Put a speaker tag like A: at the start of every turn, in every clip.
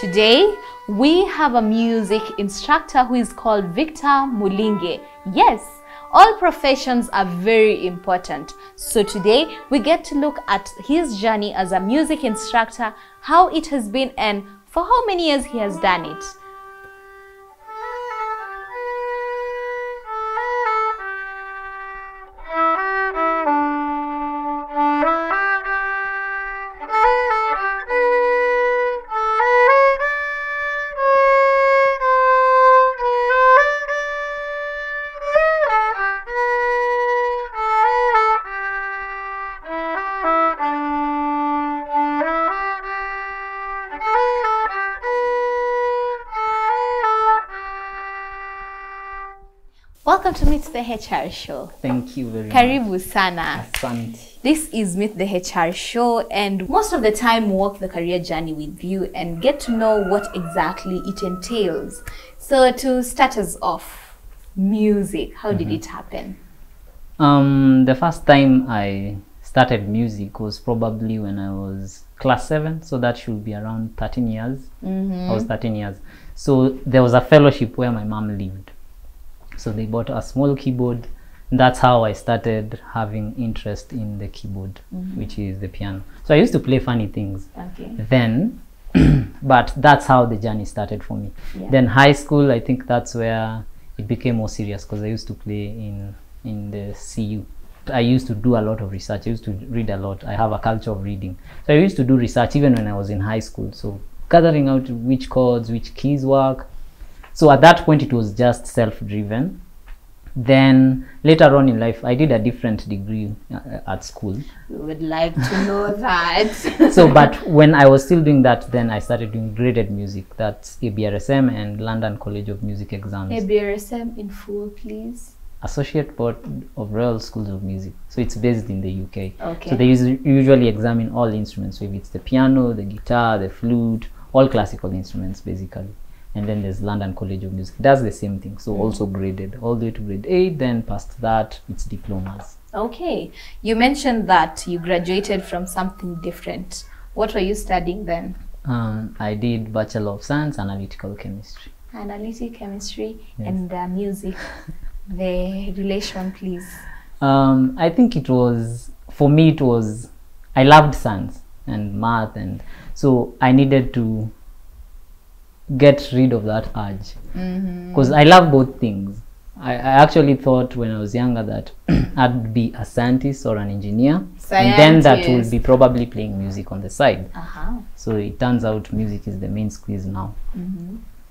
A: Today, we have a music instructor who is called Victor Mulinge. Yes, all professions are very important. So today, we get to look at his journey as a music instructor, how it has been and for how many years he has done it. Welcome to Meet the HR Show.
B: Thank you very
A: Karibu
B: much.
A: sana.
B: Asante.
A: This is Meet the HR Show, and most of the time we walk the career journey with you and get to know what exactly it entails. So to start us off, music, how did it happen?
B: The first time I started music was probably when I was class 7, so that should be around 13 years. I was 13 years. So there was a fellowship where my mom lived. So they bought a small keyboard. That's how I started having interest in the keyboard, which is the piano. So I used to play funny things then, but that's how the journey started for me. Then high school, I think that's where it became more serious because I used to play in the CU. I used to do a lot of research. I used to read a lot. I have a culture of reading. So I used to do research even when I was in high school. So gathering out which chords, which keys work. So at that point, it was just self-driven. Then later on in life, I did a different degree at school.
A: We would like to know that.
B: So, but when I was still doing that, then I started doing graded music. That's ABRSM and London College of Music exams.
A: ABRSM in full, please.
B: Associate Board of Royal Schools of Music. So it's based in the UK.
A: Okay.
B: So they usually examine all instruments. So if it's the piano, the guitar, the flute, all classical instruments basically. And then there's London College of Music. It does the same thing. So also graded all the way to grade 8. Then past that, it's diplomas.
A: Okay. You mentioned that you graduated from something different. What were you studying then?
B: I did Bachelor of Science, Analytical Chemistry.
A: Analytic chemistry and music. The relation, please.
B: I think it was, for me, it was, I loved science and math. And so I needed to get rid of that urge because I love both things. I actually thought when I was younger that I'd be a scientist or an engineer, and then that would be probably playing music on the side. So it turns out music is the main squeeze now.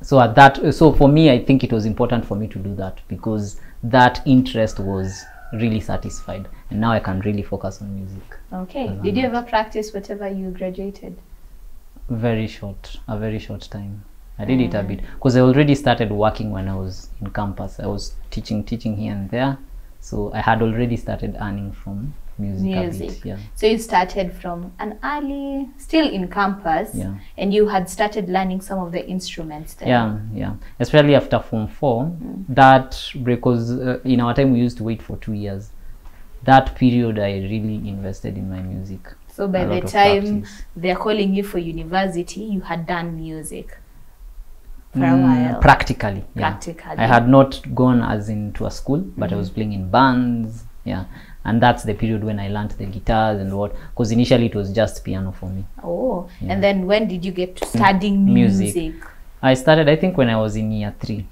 B: So for me, I think it was important for me to do that because that interest was really satisfied, and now I can really focus on music.
A: Okay. Did you ever practice whatever you graduated?
B: A very short time. I did it a bit because I already started working when I was in campus. I was teaching here and there. So I had already started earning from music. A bit, yeah.
A: So you started from an early, still in campus, and you had started learning some of the instruments then.
B: Yeah. Especially after Form 4, that because in our time we used to wait for 2 years. That period I really invested in my music.
A: So by the time they're calling you for university, you had done music. For a while.
B: Practically. I had not gone as into a school, but I was playing in bands. And that's the period when I learned the guitars and what, because initially it was just piano for me.
A: And then when did you get to studying music?
B: I started, I think, when I was in year 3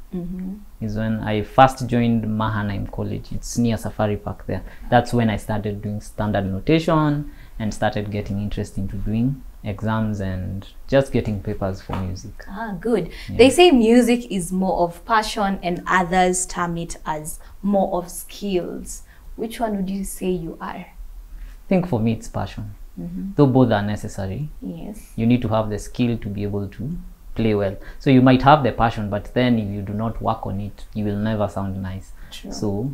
B: is when I first joined Mahanaim College. It's near Safari Park there. That's when I started doing standard notation and started getting interested into doing exams and just getting papers for music.
A: Good. They say music is more of passion and others term it as more of skills. Which one would you say you are?
B: I think for me it's passion. Though both are necessary.
A: Yes.
B: You need to have the skill to be able to play well. So you might have the passion, but then if you do not work on it, you will never sound nice.
A: True.
B: So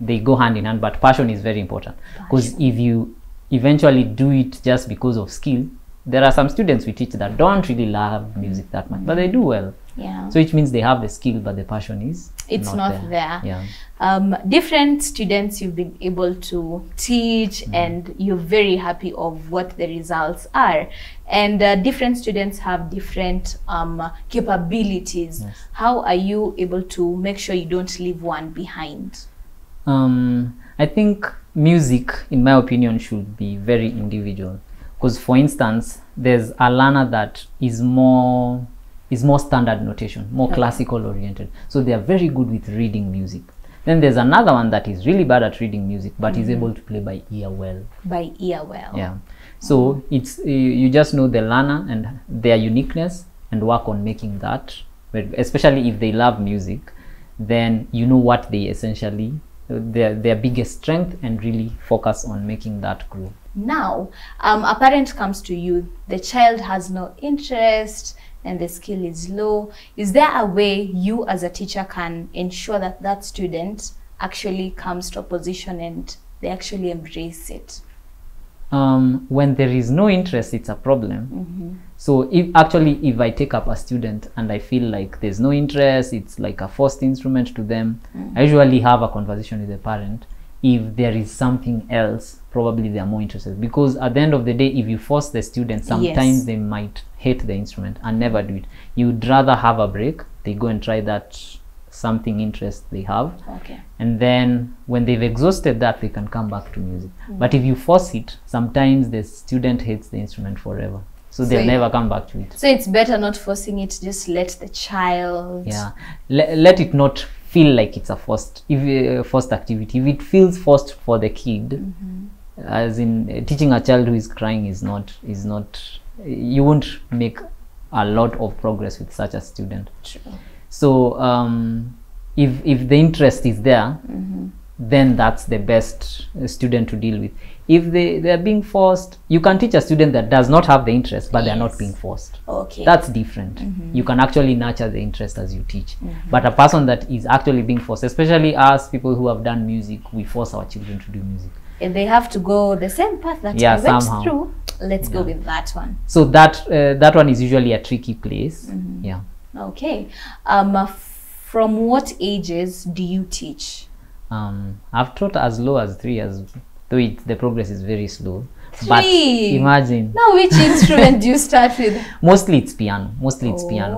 B: they go hand in hand, but passion is very important because if you eventually do it just because of skill, there are some students we teach that don't really love music that much, but they do well.
A: Yeah.
B: So which means they have the skill, but the passion is
A: It's not there.
B: Yeah.
A: Different students you've been able to teach, and you're very happy of what the results are. And different students have different capabilities.
B: Yes.
A: How are you able to make sure you don't leave one behind?
B: I think music, in my opinion, should be very individual. Because, for instance, there's a learner that is more standard notation, more classical oriented. So they are very good with reading music. Then there's another one that is really bad at reading music, but is able to play by ear well.
A: By ear well.
B: Yeah. So it's you just know the learner and their uniqueness and work on making that. But especially if they love music, then you know what they essentially their biggest strength, and really focus on making that grow.
A: Now, a parent comes to you, the child has no interest and the skill is low. Is there a way you as a teacher can ensure that that student actually comes to a position and they actually embrace it?
B: When there is no interest, it's a problem. So if I take up a student and I feel like there's no interest, it's like a forced instrument to them, I usually have a conversation with the parent. If there is something else, probably they are more interested, because at the end of the day, if you force the student, sometimes they might hate the instrument and never do it. You'd rather have a break, they go and try that something interest they have, and then when they've exhausted that, they can come back to music. But if you force it, sometimes the student hates the instrument forever, so they'll never come back to it.
A: So it's better not forcing it, just let the child,
B: let it not feel like it's a forced activity. If it feels forced for the kid, as in teaching a child who is crying is not you won't make a lot of progress with such a student.
A: True.
B: So if the interest is there, then that's the best student to deal with. If they are being forced, you can teach a student that does not have the interest, but they are not being forced. That's different. You can actually nurture the interest as you teach. But a person that is actually being forced, especially us people who have done music, we force our children to do music.
A: And they have to go the same path that I went through. Let's go with that one.
B: So that one is usually a tricky place. Yeah.
A: Okay. From what ages do you teach?
B: I've taught as low as 3 years, though the progress is very slow.
A: 3?
B: But imagine.
A: Now, which instrument do you start with?
B: Mostly it's piano.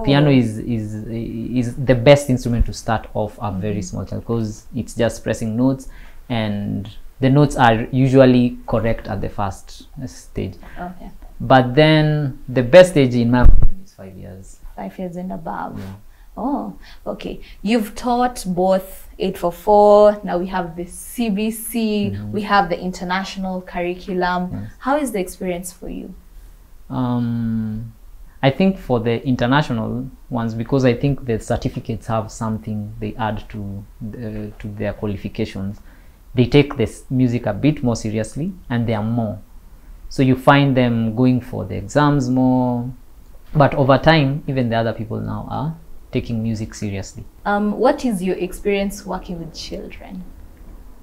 B: Piano is the best instrument to start off a very small child, because it's just pressing notes, and the notes are usually correct at the first stage. But then the best stage in my opinion is 5 years.
A: 5 years and above. Oh, okay. You've taught both 844, now we have the CBC, we have the international curriculum. How is the experience for you?
B: I think for the international ones, because I think the certificates have something they add to their qualifications, they take this music a bit more seriously, and they are more. So you find them going for the exams more, but over time, even the other people now are taking music seriously.
A: What is your experience working with children?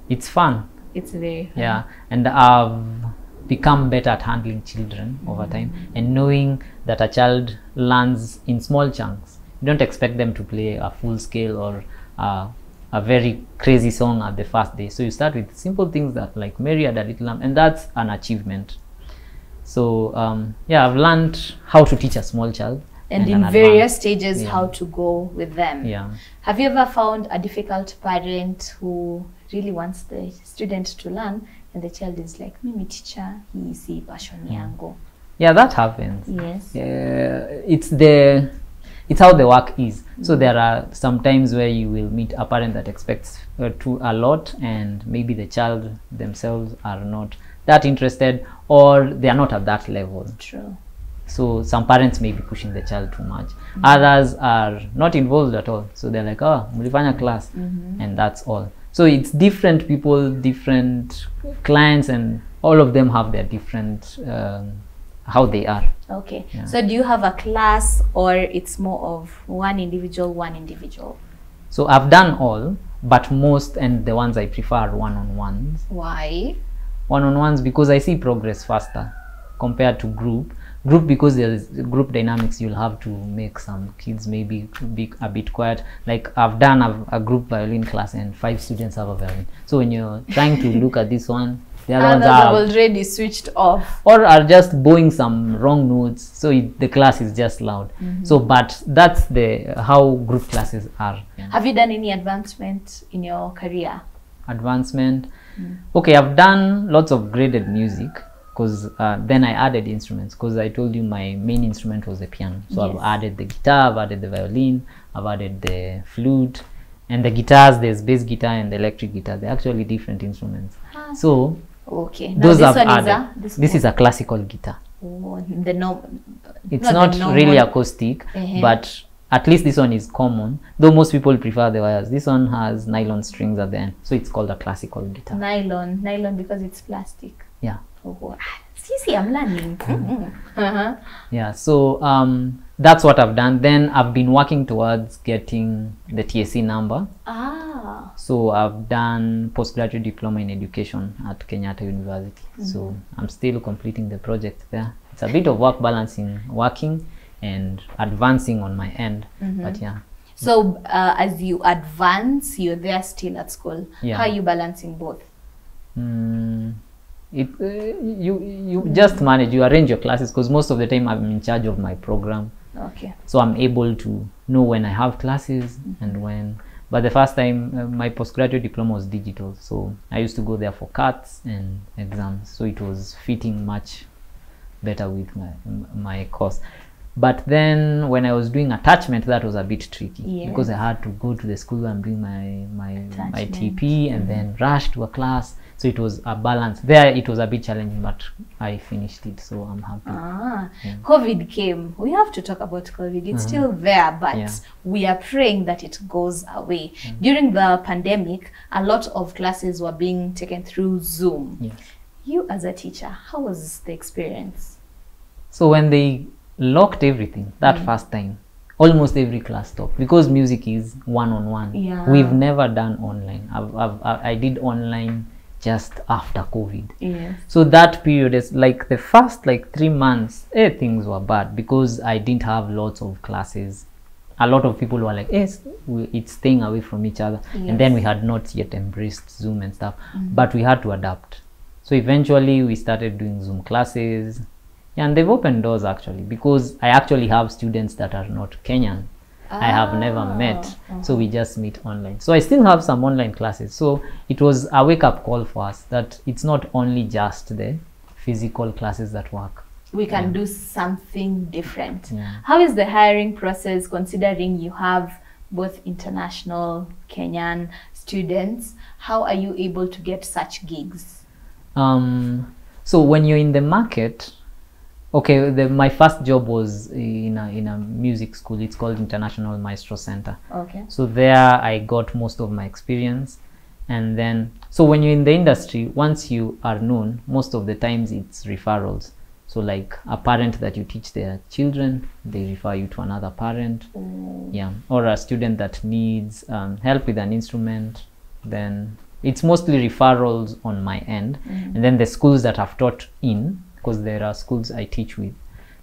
B: It's fun.
A: It's very fun.
B: Yeah, and I've become better at handling children over time, and knowing that a child learns in small chunks. You don't expect them to play a full scale or a very crazy song at the first day. So you start with simple things that like Mary Had a Little Lamb, and that's an achievement. So I've learned how to teach a small child.
A: And in various stages, how to go with them. Have you ever found a difficult parent who really wants the student to learn, and the child is like, Mimi teacher, hii si passion yangu?
B: Yeah, that happens.
A: Yes.
B: It's how the work is. So there are some times where you will meet a parent that expects a lot, and maybe the child themselves are not that interested, or they are not at that level.
A: True.
B: So some parents may be pushing the child too much. Others are not involved at all. So they're like, oh, mulifanya class, and that's all. So it's different people, different clients, and all of them have their different how they are.
A: Okay. So do you have a class, or it's more of one individual?
B: So I've done all, but most and the ones I prefer are one-on-ones.
A: Why?
B: One-on-ones because I see progress faster compared to group. group, because there is group dynamics, you'll have to make some kids maybe be a bit quiet. Like I've done a group violin class and 5 students have a violin. So when you're trying to look at this one, the other ones
A: are already switched off
B: or are just bowing some wrong notes, so the class is just loud. So but that's how group classes are.
A: Have you done any advancement in your career?
B: Advancement? Okay, I've done lots of graded music, because then I added instruments, because I told you my main instrument was the piano. So yes. I've added the guitar, I've added the violin, I've added the flute, and the guitars, there's bass guitar and the electric guitar. They're actually different instruments. So
A: okay, now
B: those I've added. This is a classical guitar.
A: Oh,
B: it's not really acoustic, but at least this one is common, though most people prefer the wires. This one has nylon strings at the end, so it's called a classical guitar.
A: Nylon because it's plastic.
B: Yeah.
A: Oh, see, I'm learning.
B: Yeah, so that's what I've done. Then I've been working towards getting the TSC number. So I've done postgraduate diploma in education at Kenyatta University. So I'm still completing the project there. It's a bit of work balancing working and advancing on my end, but yeah.
A: So as you advance, you're there still at school.
B: Yeah.
A: How are you balancing both?
B: You just manage, you arrange your classes, because most of the time I'm in charge of my program.
A: Okay.
B: So I'm able to know when I have classes and when. But the first time my postgraduate diploma was digital, so I used to go there for cuts and exams, so it was fitting much better with my course. But then when I was doing attachment, that was a bit tricky, because I had to go to the school and bring my TP and then rush to a class. So it was a balance. There it was a bit challenging, but I finished it, so I'm happy. Yeah.
A: COVID came. We have to talk about COVID. It's still there, but we are praying that it goes away. During the pandemic, a lot of classes were being taken through Zoom.
B: Yes.
A: You as a teacher, how was the experience?
B: So when they locked everything that first time, almost every class stopped, because music is one-on-one.
A: Yeah.
B: We've never done online. I did online just after COVID.
A: Yes.
B: So that period is like the first 3 months, things were bad, because I didn't have lots of classes. A lot of people were like, it's staying away from each other.
A: Yes.
B: And then we had not yet embraced Zoom and stuff, but we had to adapt. So eventually we started doing Zoom classes. Yeah, and they've opened doors actually, because I actually have students that are not Kenyan. I have never met, so we just meet online. So I still have some online classes. So it was a wake-up call for us that it's not only just the physical classes that work.
A: We can do something different. How is the hiring process, considering you have both international Kenyan students? How are you able to get such gigs?
B: So when you're in the market, okay, my first job was in a music school. It's called International Maestro Center.
A: Okay.
B: So there I got most of my experience. And then, so when you're in the industry, once you are known, most of the times it's referrals. So like a parent that you teach their children, they refer you to another parent. Yeah. Or a student that needs help with an instrument, then it's mostly referrals on my end. And then the schools that I've taught in, because there are schools I teach with,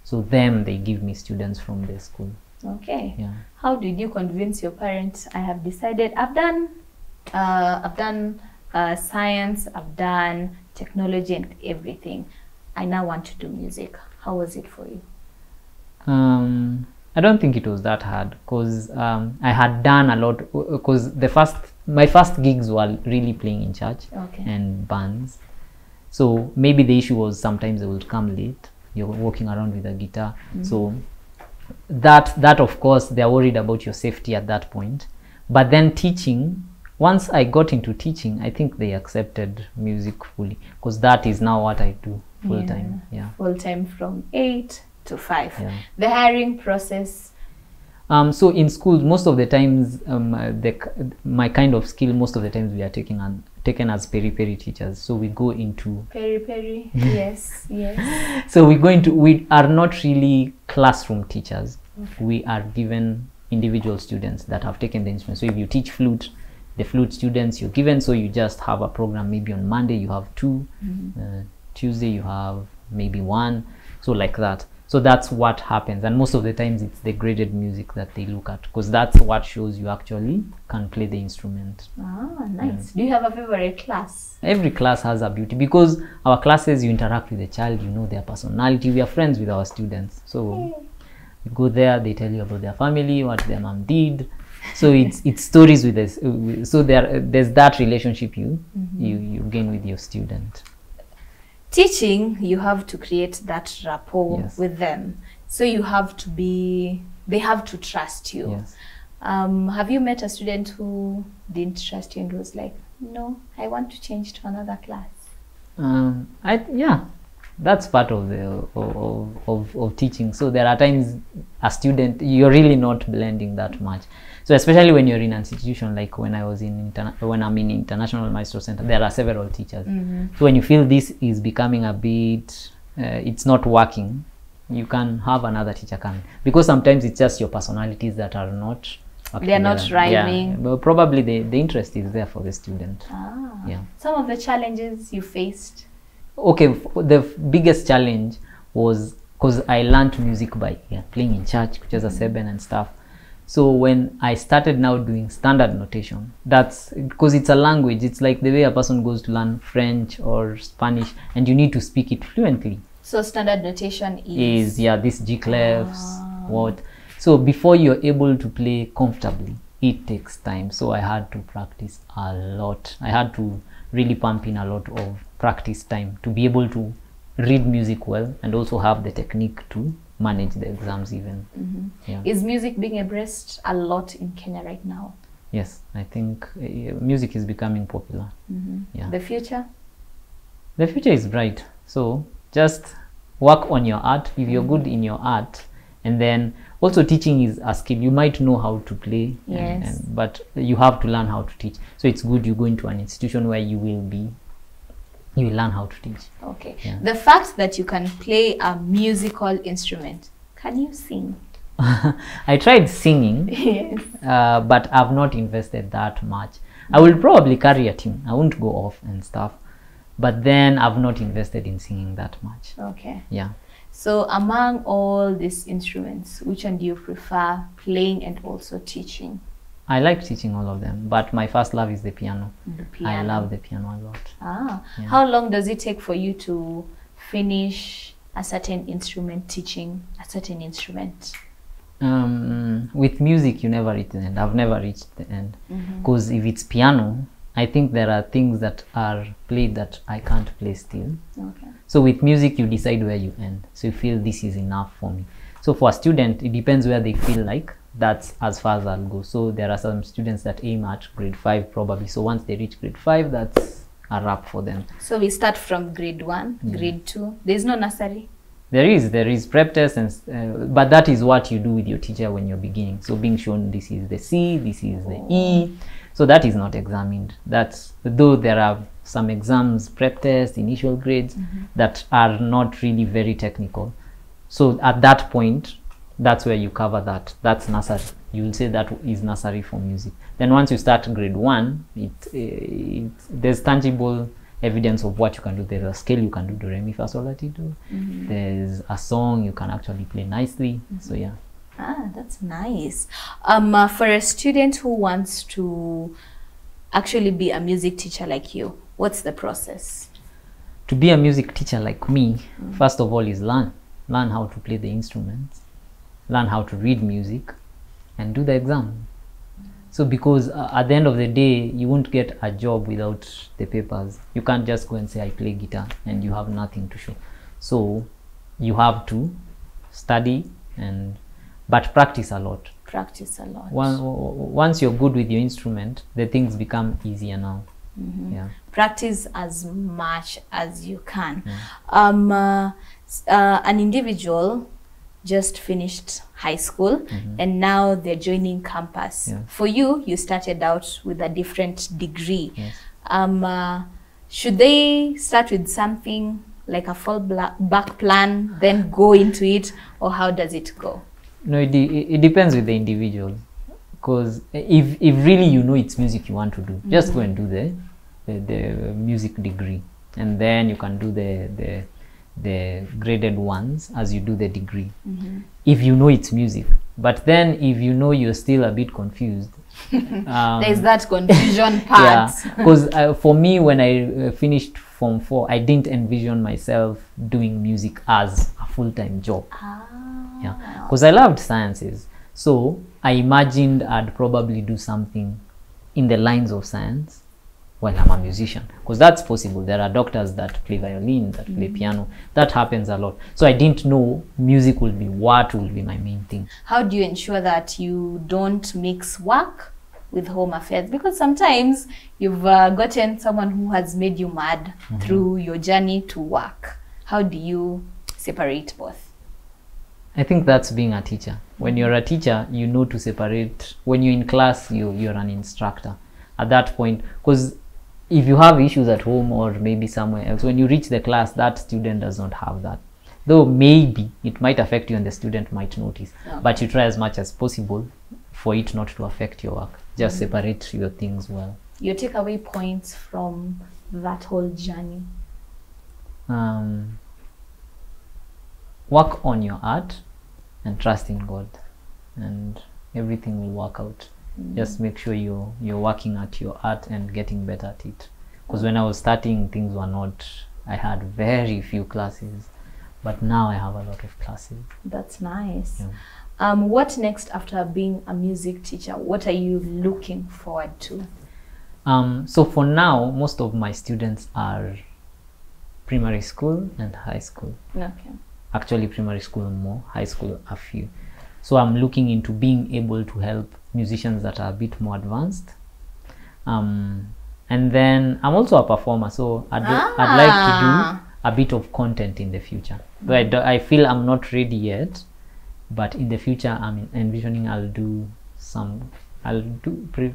B: so they give me students from their school.
A: Okay.
B: Yeah.
A: How did you convince your parents? I have decided I've done science, I've done technology and everything. I now want to do music. How was it for you?
B: I don't think it was that hard, because I had done a lot, because my first gigs were really playing in church and bands. So maybe the issue was sometimes they would come late. You're walking around with a guitar. So that of course they're worried about your safety at that point. But then teaching, once I got into teaching, I think they accepted music fully, because that is now what I do full time. Yeah. Full
A: time from 8 to 5. Yeah. The hiring process.
B: So in schools, most of the times, my kind of skill, most of the times we are taken as peri-peri teachers. So we go into
A: peri-peri. Yes, yes.
B: So we are not really classroom teachers. We are given individual students that have taken the instrument. So if you teach flute, the flute students you're given, so you just have a program. Maybe on Monday you have 2, Tuesday you have maybe 1, so like that. So that's what happens, and most of the times it's the graded music that they look at, because that's what shows you actually can play the instrument.
A: Ah, nice. Do you have a favorite class?
B: Every class has a beauty, because our classes, you interact with the child, you know their personality. We are friends with our students, so you go there, they tell you about their family, what their mom did. So it's stories with this. So there's that relationship you gain with your student.
A: Teaching, you have to create that rapport
B: Yes.
A: with them. So you have to they have to trust you.
B: Yes.
A: Have you met a student who didn't trust you and was like, no, I want to change to another class?
B: Yeah, that's part of the of teaching. So there are times a student, you're really not blending that much. So especially when you're in an institution, like when I was when I'm in International Maestro Center, there are several teachers. So when you feel this is becoming a bit, it's not working, you can have another teacher come, because sometimes it's just your personalities that are not.
A: They're not rhyming.
B: Yeah, but probably the interest is there for the student. Yeah.
A: Some of the challenges you faced.
B: Okay, the biggest challenge was because I learned music by playing in church, kucheza seben and stuff. So when I started now doing standard notation, that's because it's a language. It's like the way a person goes to learn French or Spanish, and you need to speak it fluently.
A: So standard notation
B: is this G clefs, what. So before you're able to play comfortably, it takes time. So I had to practice a lot. I had to really pump in a lot of practice time to be able to read music well, and also have the technique to manage the exams even.
A: Is music being embraced a lot in Kenya right now?
B: Yes, I think music is becoming popular. Yeah.
A: The future?
B: The future is bright. So just work on your art. If you're good in your art, and then also teaching is a skill. You might know how to play, but you have to learn how to teach. So it's good you go into an institution where you will learn how to teach.
A: Okay. Yeah. The fact that you can play a musical instrument, can you sing?
B: I tried singing,
A: yes.
B: But I've not invested that much. I will probably carry a tune. I won't go off and stuff, but then I've not invested in singing that much.
A: Okay.
B: Yeah.
A: So among all these instruments, which one do you prefer playing and also teaching?
B: I like teaching all of them, but my first love is the piano.
A: The piano.
B: I love the piano a lot.
A: Yeah. How long does it take for you to finish a certain instrument, teaching a certain instrument?
B: With music, you never reach the end. I've never reached the end, because if it's piano, I think there are things that are played that I can't play still.
A: Okay.
B: So with music, you decide where you end. So you feel this is enough for me. So for a student, it depends where they feel like that's as far as I'll go. So there are some students that aim at grade 5 probably. So once they reach grade 5, that's a wrap for them.
A: So we start from grade 1, grade 2. There's no nursery? There
B: is prep test, and but that is what you do with your teacher when you're beginning. So being shown this is the C, this is the E. So that is not examined. That's, though there are some exams, prep tests, initial grades that are not really very technical. So at that point, that's where you cover that. That's nursery. You will say that is nursery for music. Then once you start grade 1, there's tangible evidence of what you can do. There's a scale you can do, do, re, mi, fa, sol, la, ti, do. There's a song you can actually play nicely. So yeah.
A: Ah, that's nice. For a student who wants to actually be a music teacher like you, what's the process?
B: To be a music teacher like me, first of all is learn how to play the instruments, learn how to read music, and do the exam. So because at the end of the day, you won't get a job without the papers. You can't just go and say I play guitar and you have nothing to show. So you have to study but practice a lot.
A: Practice a lot.
B: Once you're good with your instrument, the things become easier now. Yeah.
A: Practice as much as you can. An individual just finished high school and now they're joining campus.
B: Yeah.
A: For you, you started out with a different degree.
B: Yes.
A: Should they start with something like a fallback plan, then go into it, or how does it go?
B: No, it depends with the individual. Because if really you know it's music you want to do, just go and do the music degree, and then you can do the the graded ones as you do the degree, if you know it's music. But then if you know you're still a bit confused,
A: there's that confusion part.
B: Yeah, because for me, when I finished Form 4, I didn't envision myself doing music as a full-time job. Yeah, because I loved sciences, so I imagined I'd probably do something in the lines of science while I'm a musician, because that's possible. There are doctors that play violin, that play piano. That happens a lot. So I didn't know music will be what will be my main thing.
A: How do you ensure that you don't mix work with home affairs? Because sometimes you've gotten someone who has made you mad through your journey to work. How do you separate both?
B: I think that's being a teacher. When you're a teacher, you know to separate. When you're in class, you're an instructor. At that point, because if you have issues at home or maybe somewhere else, when you reach the class, that student does not have that. Though maybe it might affect you and the student might notice. But you try as much as possible for it not to affect your work. Just separate your things well.
A: Your takeaway points from that whole journey?
B: Work on your art and trust in God, and everything will work out. Just make sure you're working at your art and getting better at it. Because when I was starting, things were not, I had very few classes, but now I have a lot of classes.
A: That's nice.
B: Yeah.
A: What next after being a music teacher? What are you looking forward to?
B: So for now, most of my students are primary school and high school.
A: Okay.
B: Actually, primary school more, high school a few. So I'm looking into being able to help musicians that are a bit more advanced. And then I'm also a performer, so I'd like to do a bit of content in the future. But I feel I'm not ready yet, but in the future I'm envisioning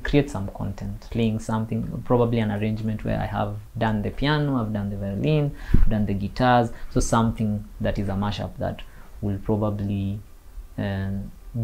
B: create some content, playing something, probably an arrangement where I have done the piano, I've done the violin, I've done the guitars, so something that is a mashup that will probably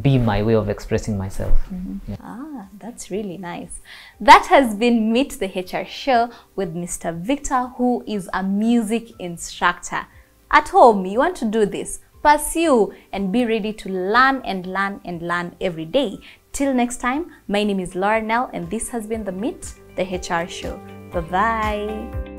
B: be my way of expressing myself.
A: Yeah. That's really nice. That has been Meet the HR Show with Mr. Victor, who is a music instructor. At home, you want to do this, pursue and be ready to learn and learn and learn every day. Till next time, my name is Laura Nell, and this has been the Meet the HR Show. Bye-bye.